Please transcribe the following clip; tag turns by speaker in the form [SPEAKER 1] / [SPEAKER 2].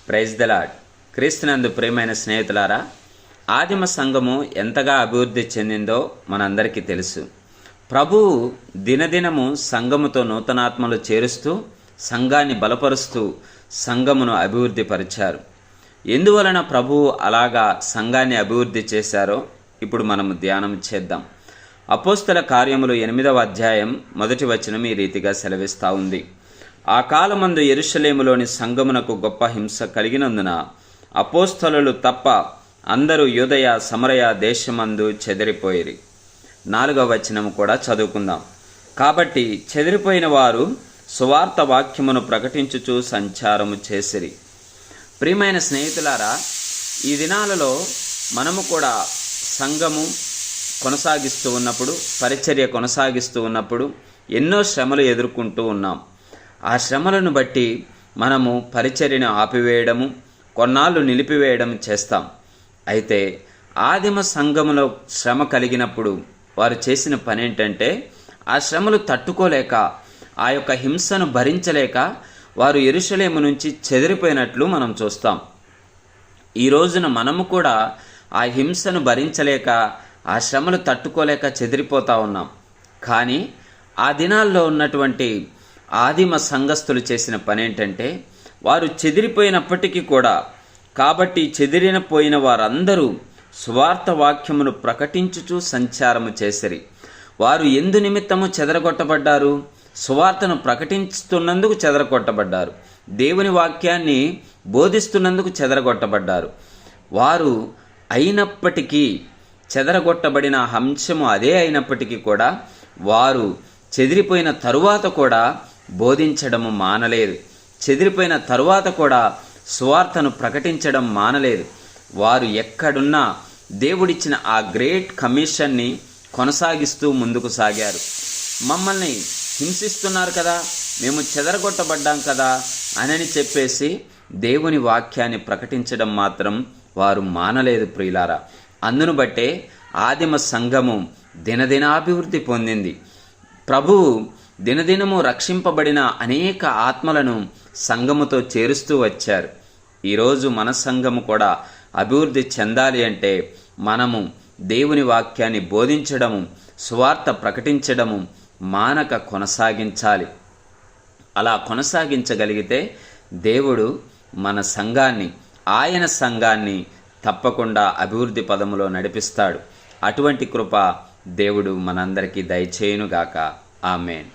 [SPEAKER 1] Praise the lord. క్రీస్తునందు ప్రియమైన స్నేహితులారా, ఆదిమ సంఘము ఎంతగా అభివృద్ధి చెందిందో మనందరికీ తెలుసు. ప్రభువు దినదినము సంఘముతో నూతనాత్మలు చేరుస్తూ సంఘాన్ని బలపరుస్తూ సంఘమును అభివృద్ధి పరిచారు. ఎందువలన ప్రభువు అలాగా సంఘాన్ని అభివృద్ధి చేశారో ఇప్పుడు మనము ధ్యానం చేద్దాం. అపోస్తల కార్యములు 8వ అధ్యాయం 1వ వచనం ఈ రీతిగా సెలవిస్తూ ఉంది. ఆ కాలమందు యెరూషలేములోని సంఘమునకు గొప్ప హింస కలిగినందున అపోస్తలులు తప్ప అందరూ యూదయ సమరయ దేశమందు చెదిరిపోయిరి. 4వ వచనం కూడా చదువుకుందాం. కాబట్టి చెదిరిపోయిన వారు సువార్త వాక్యమును ప్రకటించుచు సంచారము చేసిరి. ప్రియమైన స్నేహితులారా, ఈ దినాలలో మనము కూడా సంఘము కొనసాగిస్తూ ఉన్నప్పుడు, పరిచర్య కొనసాగిస్తూ ఉన్నప్పుడు ఎన్నో శ్రమలు ఎదుర్కొంటూ ఉన్నాం. ఆ శ్రమలను బట్టి మనము పరిచర్యను ఆపివేయడము, కొన్నాళ్ళు నిలిపివేయడం చేస్తాం. అయితే ఆదిమ సంఘములో శ్రమ కలిగినప్పుడు వారు చేసిన పని ఏంటంటే, ఆ శ్రమలు తట్టుకోలేక, ఆ యొక్క హింసను భరించలేక వారు యెరూషలేము నుంచి చెదిరిపోయినట్లు మనం చూస్తాం. ఈ రోజున మనము కూడా ఆ హింసను భరించలేక, ఆ శ్రమలు తట్టుకోలేక చెదిరిపోతూ ఉన్నాం. కానీ ఆ దినాల్లో ఉన్నటువంటి ఆదిమ సంఘస్థులు చేసిన పని ఏంటంటే, వారు చెదిరిపోయినప్పటికీ కూడా, కాబట్టి చెదిరిపోయిన వారందరూ సువార్త వాక్యమును ప్రకటించుచు సంచారము చేసిరి. వారు ఎందు నిమిత్తము చెదరగొట్టబడ్డారు? సువార్తను ప్రకటిస్తున్నందుకు చెదరగొట్టబడ్డారు. దేవుని వాక్యాన్ని బోధిస్తున్నందుకు చెదరగొట్టబడ్డారు. వారు అయినప్పటికీ, చెదరగొట్టబడిన అంశము అదే అయినప్పటికీ కూడా వారు చెదిరిపోయిన తరువాత కూడా బోధించడము మానలేదు. చెదిరిపోయిన తరువాత కూడా సువార్తను ప్రకటించడం మానలేదు. వారు ఎక్కడున్నా దేవుడిచ్చిన ఆ గ్రేట్ కమిషన్ని కొనసాగిస్తూ ముందుకు సాగారు. మమ్మల్ని హింసిస్తున్నారు కదా, మేము చెదరగొట్టబడ్డాం కదా అని చెప్పేసి దేవుని వాక్యాన్ని ప్రకటించడం మాత్రం వారు మానలేదు ప్రియులారా. అందును బట్టే ఆదిమ సంఘము దినదినాభివృద్ధి పొందింది. ప్రభువు దినదినము రక్షింపబడిన అనేక ఆత్మలను సంఘముతో చేరుస్తూ వచ్చారు. ఈరోజు మన సంఘము కూడా అభివృద్ధి చెందాలి అంటే మనము దేవుని వాక్యాన్ని బోధించడము, సువార్త ప్రకటించడము మానక కొనసాగించాలి. అలా కొనసాగించగలిగితే దేవుడు మన సంఘాన్ని, ఆయన సంఘాన్ని తప్పకుండా అభివృద్ధి పదములో నడిపిస్తాడు. అటువంటి కృప దేవుడు మనందరికీ దయచేయునుగాక. ఆమేన్.